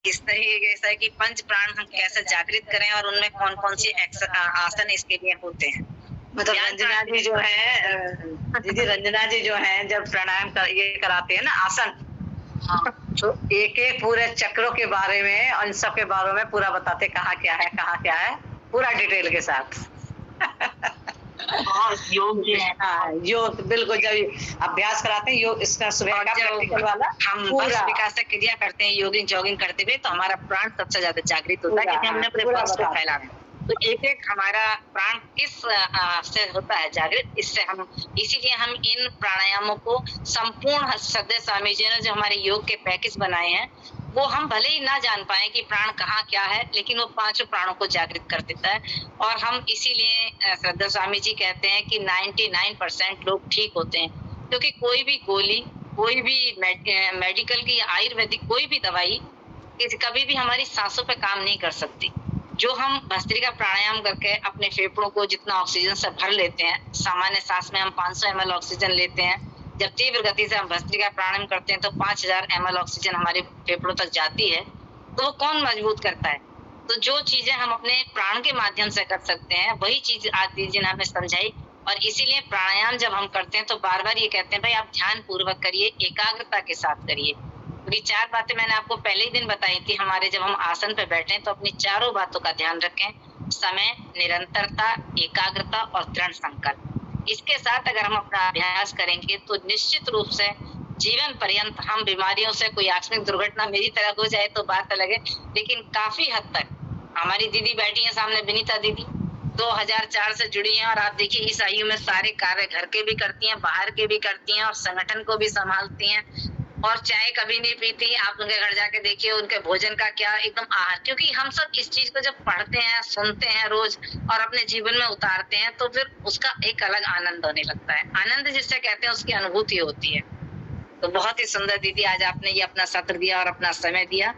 इस तरीके से कि पंच प्राण हम कैसे जागृत करें और उनमें कौन-कौन सी आसन इसके लिए होते हैं। मतलब रंजना जी जो है दीदी रंजना जी जो है जब प्राणायाम ये कराते हैं ना आसन, हाँ। तो एक-एक पूरे चक्रों के बारे में और इन सब के बारे में पूरा बताते कहाँ क्या है, पूरा डिटेल के साथ। हाँ, योग जो है हाँ, योग बिल्कुल जब अभ्यास कराते हैं योग इसका सुबह का प्रैक्टिकल वाला हम पूरा विकास क्रिया करते हैं योगिंग जॉगिंग करते हुए तो हमारा प्राण सबसे ज्यादा जागृत होता है क्योंकि हमने अपने पल्स को फैला है। तो एक-एक हमारा प्राण किस से होता है जागृत, इससे हम इसीलिए हम इन प्राणायामों को संपूर्ण श्रद्धेय स्वामी जी ने जो हमारे योग के पैकेज बनाए हैं, वो हम भले ही ना जान पाए कि प्राण कहाँ क्या है, लेकिन वो पांचों प्राणों को जागृत कर देता है। और हम इसीलिए श्रद्धेय स्वामी जी कहते हैं कि 99% लोग ठीक होते हैं, क्योंकि कोई भी गोली, कोई भी मेडिकल की या आयुर्वेदिक कोई भी दवाई कभी भी हमारी सांसों पे काम नहीं कर सकती। जो हम भस्त्रिका प्राणायाम करके अपने फेफड़ों को जितना ऑक्सीजन से भर लेते हैं, सामान्य सांस में हम 500 ml ऑक्सीजन लेते हैं, जब तीव्र गति से हम भस्त्रिका प्राणायाम करते हैं तो 5000 ml ऑक्सीजन हमारे फेफड़ों तक जाती है, तो वो कौन मजबूत करता है? तो जो चीजें हम अपने प्राण के माध्यम से कर सकते हैं, वही चीज आज दीदी ने हमें समझाई। और इसीलिए प्राणायाम जब हम करते हैं तो बार-बार ये कहते हैं भाई आप ध्यान पूर्वक करिए, एकाग्रता के साथ करिए। क्योंकि 4 बातें मैंने आपको पहले ही दिन बताई थी हमारे जब हम आसन पे बैठे तो अपनी चारों बातों का ध्यान रखें, समय, निरंतरता, एकाग्रता और दृढ़ संकल्प। इसके साथ अगर हम अपना अभ्यास करेंगे तो निश्चित रूप से जीवन पर्यंत हम बीमारियों से कोई आकस्मिक दुर्घटना मेरी तरह हो जाए तो बात अलग है, लेकिन काफी हद तक हमारी दीदी बैठी है सामने विनीता दीदी 2004 से जुड़ी हैं और आप देखिए इस आयु में सारे कार्य घर के भी करती हैं, बाहर के भी करती हैं और संगठन को भी संभालती हैं और चाय कभी नहीं पीती। आप उनके घर जाके देखिए उनके भोजन का क्या एकदम आहार, क्योंकि हम सब इस चीज को जब पढ़ते हैं, सुनते हैं रोज और अपने जीवन में उतारते हैं तो फिर उसका एक अलग आनंद होने लगता है। आनंद जिससे कहते हैं उसकी अनुभूति होती है। तो बहुत ही सुंदर दीदी आज आपने ये अपना सत्र दिया और अपना समय दिया।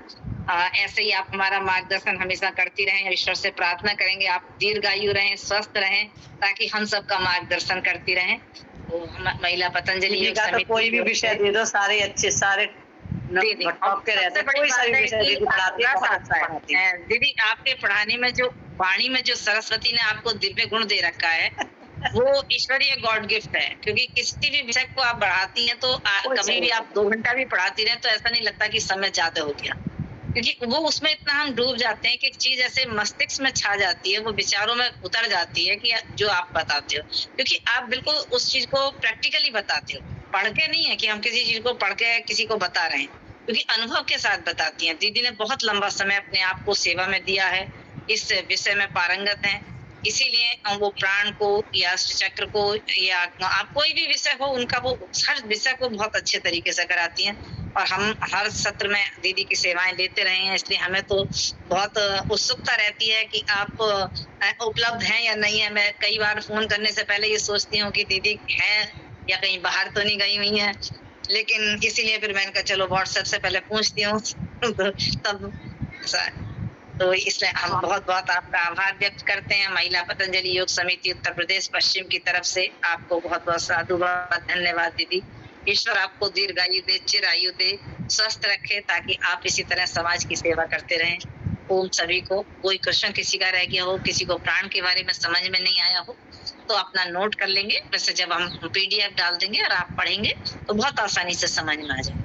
ऐसे ही आप हमारा मार्गदर्शन हमेशा करती रहें। ईश्वर से प्रार्थना करेंगे आप दीर्घायु रहें, स्वस्थ रहें, ताकि हम सबका मार्गदर्शन करती रहें। तो महिला पतंजलि योग का तो कोई भी विषय दे दो, सारे अच्छे सारे दीदी आपके पढ़ाने में जो वाणी में जो सरस्वती ने आपको दिव्य गुण दे रखा है वो ईश्वरीय गॉड गिफ्ट है, क्योंकि किसी भी विषय को आप बढ़ाती हैं तो कभी भी आप 2 घंटा भी पढ़ाती रहे तो ऐसा नहीं लगता कि समय ज्यादा हो गया, क्योंकि वो उसमें इतना हम डूब जाते हैं कि एक चीज ऐसे मस्तिष्क में छा जाती है, वो विचारों में उतर जाती है कि जो आप बताते हो, क्योंकि आप बिल्कुल उस चीज को प्रैक्टिकली बताते हो, पढ़ के नहीं है कि हम किसी चीज को पढ़ के किसी को बता रहे हैं, क्योंकि अनुभव के साथ बताती हैं। दीदी ने बहुत लंबा समय अपने आप को सेवा में दिया है, इस विषय में पारंगत है, इसीलिए वो प्राण को या अष्ट चक्र को या आप कोई भी विषय हो उनका वो हर विषय को बहुत अच्छे तरीके से कराती हैं और हम हर सत्र में दीदी की सेवाएं लेते रहे हैं, इसलिए हमें तो बहुत उत्सुकता रहती है कि आप उपलब्ध हैं या नहीं है। मैं कई बार फोन करने से पहले ये सोचती हूँ कि दीदी हैं या कहीं बाहर तो नहीं गई हुई हैं, लेकिन इसीलिए फिर मैंने कहा चलो व्हाट्सएप से पहले पूछती हूँ तब तो इसलिए हम बहुत बहुत आपका आभार व्यक्त करते हैं। महिला पतंजलि योग समिति उत्तर प्रदेश पश्चिम की तरफ से आपको बहुत बहुत साधुवाद, धन्यवाद दीदी। ईश्वर आपको दीर्घायु दे, चिरायु दे, स्वस्थ रखे ताकि आप इसी तरह समाज की सेवा करते रहें। ओम सभी को। कोई क्वेश्चन किसी का रह गया हो, किसी को प्राण के बारे में समझ में नहीं आया हो तो अपना नोट कर लेंगे, वैसे जब हम PDF डाल देंगे और आप पढ़ेंगे तो बहुत आसानी से समझ में आ जाए।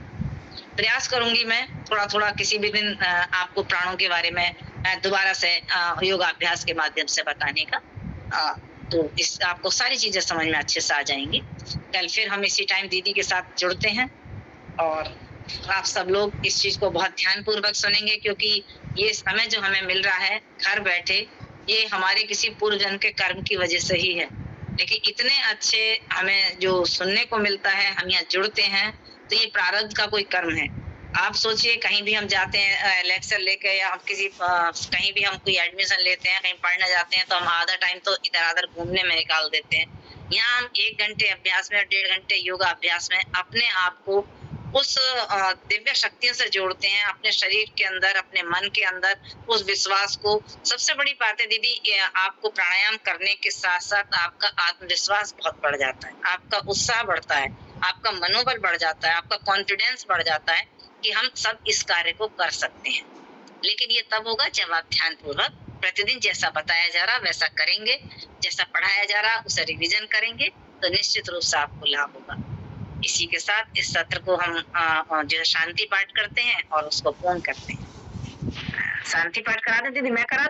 प्रयास करूंगी मैं थोड़ा थोड़ा किसी भी दिन आपको प्राणों के बारे में दोबारा से योगाभ्यास के माध्यम से बताने का, तो इस आपको सारी चीजें समझ में अच्छे से आ जाएंगी। कल फिर हम इसी टाइम दीदी के साथ जुड़ते हैं और आप सब लोग इस चीज को बहुत ध्यान पूर्वक सुनेंगे, क्योंकि ये समय जो हमें मिल रहा है घर बैठे, ये हमारे किसी पूर्व जन्म के कर्म की वजह से ही है, लेकिन इतने अच्छे हमें जो सुनने को मिलता है, हम यहाँ जुड़ते हैं तो ये प्रारब्ध का कोई कर्म है। आप सोचिए कहीं भी हम जाते हैं लेक्चर लेके या हम किसी कहीं भी हम कोई एडमिशन लेते हैं, कहीं पढ़ने जाते हैं तो हम आधा टाइम तो इधर उधर घूमने में निकाल देते हैं। यहाँ हम 1 घंटे अभ्यास में और 1.5 घंटे योगा अभ्यास में अपने आप को उस दिव्य शक्तियों से जोड़ते हैं, अपने शरीर के अंदर, अपने मन के अंदर उस विश्वास को। सबसे बड़ी बात है दीदी, आपको प्राणायाम करने के साथ साथ आपका आत्मविश्वास बहुत बढ़ जाता है, आपका उत्साह बढ़ता है, आपका मनोबल बढ़ जाता है, आपका कॉन्फिडेंस बढ़ जाता है कि हम सब इस कार्य को कर सकते हैं। लेकिन ये तब होगा जब आप ध्यान पूर्वक प्रतिदिन जैसा बताया जा रहा वैसा करेंगे, जैसा पढ़ाया जा रहा उसे रिवीजन करेंगे, तो निश्चित रूप से आपको लाभ होगा। इसी के साथ इस सत्र को हम जो है शांति पाठ करते हैं और उसको पूर्ण करते हैं। शांति पाठ करा दें दीदी, मैं करा